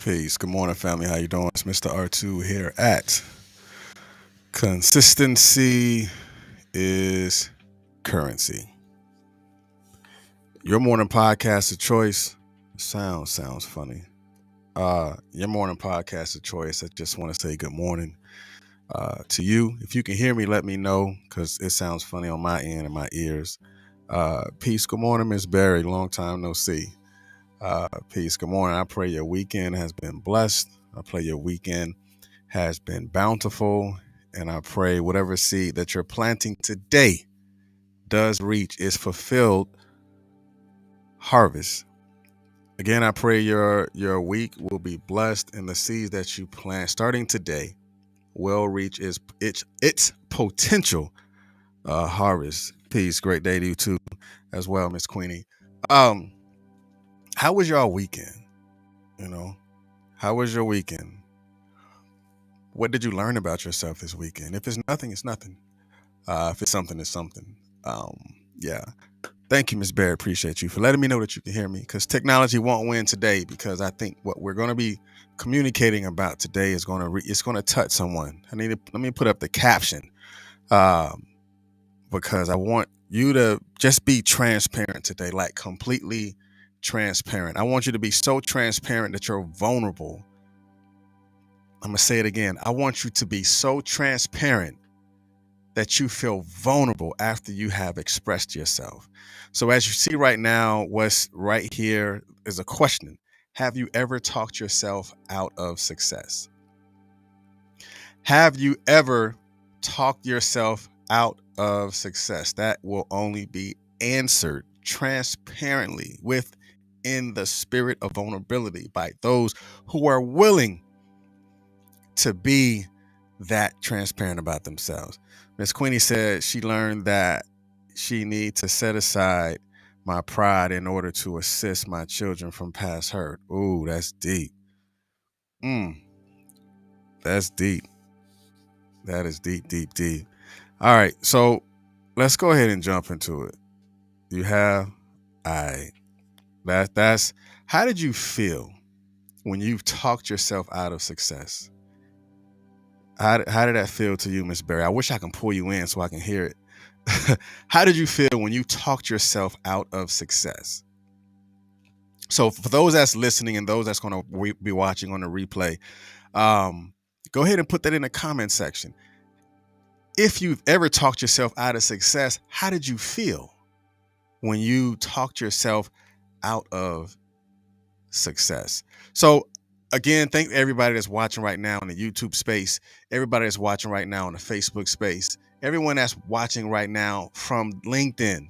Peace. Good morning, family. How you doing? It's Mr. R2 here at Consistency is Currency. Your morning podcast of choice. Sounds funny. Your morning podcast of choice. I just want to say good morning to you. If you can hear me, let me know because it sounds funny on my end and my ears. Peace. Good morning, Miss Barry. Long time no see. Peace. Good morning. I pray your weekend has been blessed. I pray your weekend has been bountiful. And I pray whatever seed that you're planting today does reach its fulfilled harvest. Again, I pray your week will be blessed and the seeds that you plant starting today will reach its potential harvest. Peace. Great day to you too as well, Miss Queenie. Um, how was your weekend? You know, how was your weekend? What did you learn about yourself this weekend? If it's nothing, it's nothing. If it's something, it's something. Um, yeah. Thank you, Miss Barry. Appreciate you for letting me know that you can hear me because technology won't win today because I think what we're going to be communicating about today is going to it's going to touch someone. Let me put up the caption um, because I want you to just be transparent today, like completely transparent. I want you to be so transparent that you're vulnerable. I'm going to say it again. I want you to be so transparent that you feel vulnerable after you have expressed yourself. So as you see right now, what's right here is a question. Have you ever talked yourself out of success? Have you ever talked yourself out of success? That will only be answered transparently within the spirit of vulnerability by those who are willing to be that transparent about themselves. Miss Queenie said she learned that she needs to set aside my pride in order to assist my children from past hurt. Ooh, that's deep. Mm, that's deep. That is deep, deep, deep. All right, so let's go ahead and jump into it. You have, I. That's. How did you feel when you've talked yourself out of success? How did that feel to you, Miss Barry? I wish I can pull you in so I can hear it. How did you feel when you talked yourself out of success? So for those that's listening and those that's going to be watching on the replay, go ahead and put that in the comment section. If you've ever talked yourself out of success, how did you feel when you talked yourself out of success? So again, thank everybody that's watching right now in the YouTube space, everybody that's watching right now in the Facebook space, everyone that's watching right now from LinkedIn.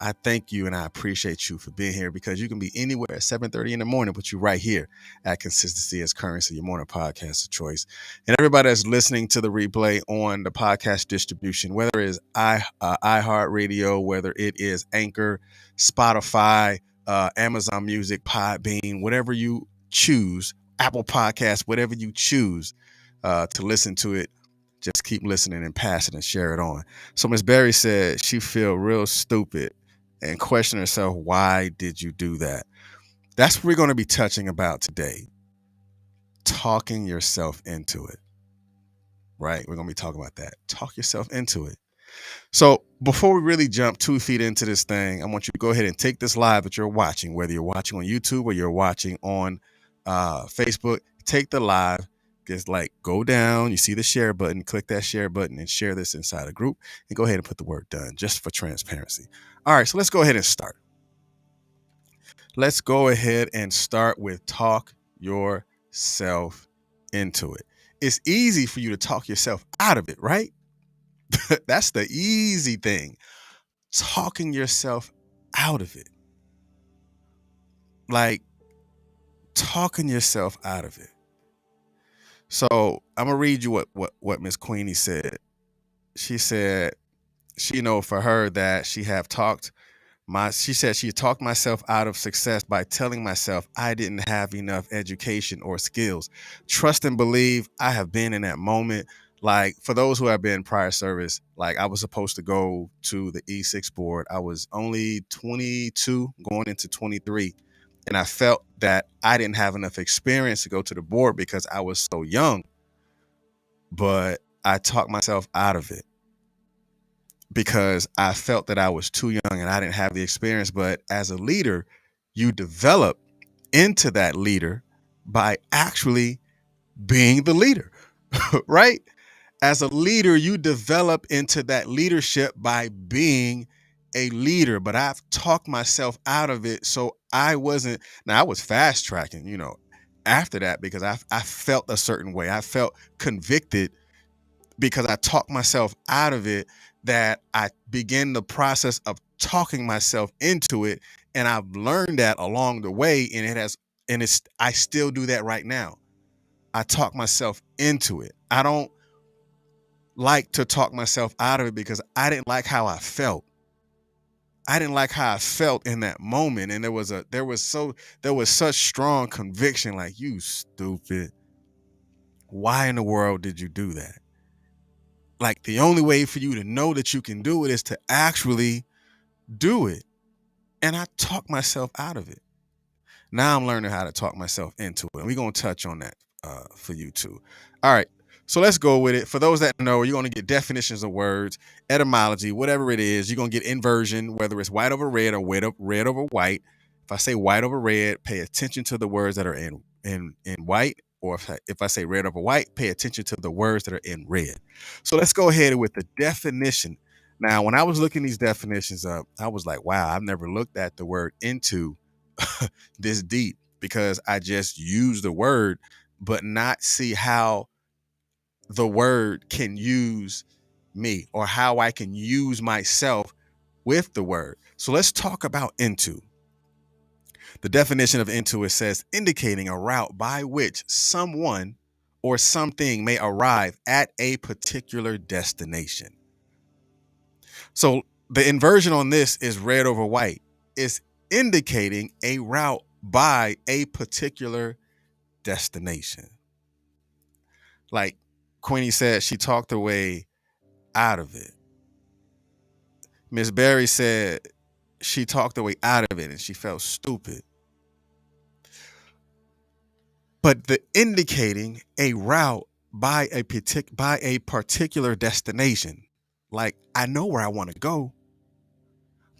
I thank you and I appreciate you for being here because you can be anywhere at 7:30 in the morning, but you're right here at Consistency as Currency, your morning podcast of choice. And everybody that's listening to the replay on the podcast distribution, whether it is iHeartRadio, whether it is Anchor, Spotify, Amazon Music, Podbean, whatever you choose, Apple Podcasts, whatever you choose to listen to it, just keep listening and pass it and share it on. So Miss Barry said she feel real stupid and question herself, why did you do that? That's what we're going to be touching about today. Talking yourself into it, right? We're going to be talking about that. Talk yourself into it. So before we really jump 2 feet into this thing, I want you to go ahead and take this live that you're watching, whether you're watching on YouTube or you're watching on Facebook, take the live, just like go down, you see the share button, click that share button and share this inside a group and go ahead and put the word done just for transparency. All right, so let's go ahead and start. Let's go ahead and start with talk yourself into it. It's easy for you to talk yourself out of it, right? That's the easy thing. Talking yourself out of it. Like talking yourself out of it. So I'm gonna read you what Miss Queenie said. She said for her that she said she talked myself out of success by telling myself I didn't have enough education or skills. Trust and believe I have been in that moment. Like for those who have been prior service, like I was supposed to go to the E6 board. I was only 22 going into 23. And I felt that I didn't have enough experience to go to the board because I was so young, but I talked myself out of it because I felt that I was too young and I didn't have the experience. But as a leader, you develop into that leader by actually being the leader, right? As a leader, you develop into that leadership by being a leader. But I've talked myself out of it. So I wasn't, now I was fast tracking, after that because I felt a certain way. I felt convicted because I talked myself out of it, that I began the process of talking myself into it. And I've learned that along the way. I still do that right now. I talk myself into it. I don't like to talk myself out of it because I didn't like how I felt. I didn't like how I felt in that moment. And there was such strong conviction, like, you stupid. Why in the world did you do that? Like, the only way for you to know that you can do it is to actually do it. And I talk myself out of it. Now I'm learning how to talk myself into it. And we're going to touch on that for you too. All right. So let's go with it. For those that know, you're going to get definitions of words, etymology, whatever it is. You're going to get inversion, whether it's white over red or red over white. If I say white over red, pay attention to the words that are in white. Or if I say red over white, pay attention to the words that are in red. So let's go ahead with the definition. Now, when I was looking these definitions up, I was like, wow, I've never looked at the word into this deep, because I just use the word, but not see how the word can use me or how I can use myself with the word. So let's talk about into. The definition of into, it says indicating a route by which someone or something may arrive at a particular destination. So the inversion on this is red over white. It's indicating a route by a particular destination. Like Queenie said, she talked her way out of it. Miss Berry said she talked her way out of it and she felt stupid. But the indicating a route by a particular destination, like, I know where I want to go,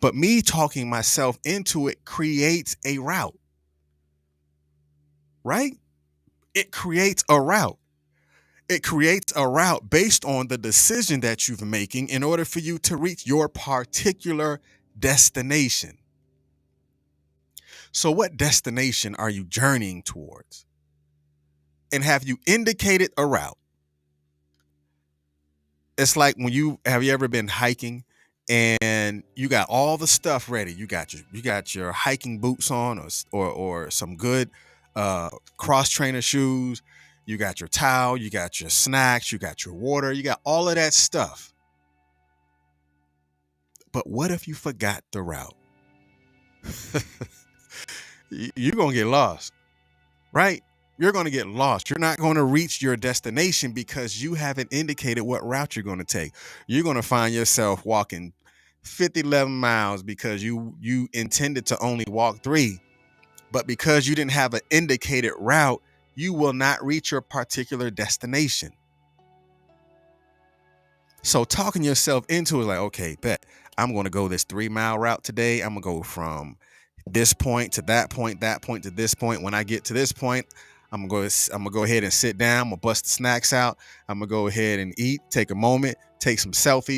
but me talking myself into it creates a route, right? It creates a route. It creates a route based on the decision that you're making in order for you to reach your particular destination. So what destination are you journeying towards? And have you indicated a route? It's like when have you ever been hiking and you got all the stuff ready? You got your hiking boots on, or some good cross trainer shoes. You got your towel, you got your snacks, you got your water, you got all of that stuff. But what if you forgot the route? You're going to get lost, right? You're going to get lost. You're not going to reach your destination because you haven't indicated what route you're going to take. You're going to find yourself walking 11 miles because you intended to only walk 3. But because you didn't have an indicated route, you will not reach your particular destination. So talking yourself into it, like, okay, bet I'm going to go this 3-mile route today. I'm going to go from this point to that point to this point. When I get to this point, I'm going to go ahead and sit down. I'm going to bust the snacks out. I'm going to go ahead and eat, take a moment, take some selfies.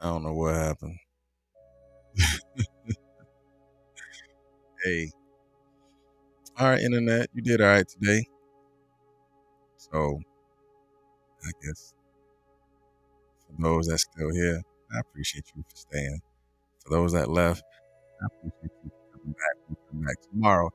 I don't know what happened. Hey, all right, internet, you did all right today. So I guess for those that's still here, I appreciate you for staying. For those that left, I appreciate you for coming back. We come back tomorrow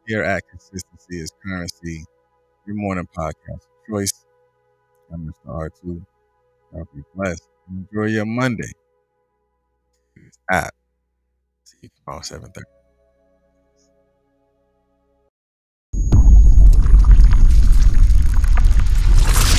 here at Consistency is Currency, your morning podcast of choice. I'm Mr. R2. Y'all be blessed. Enjoy your Monday. See you tomorrow, 7:30.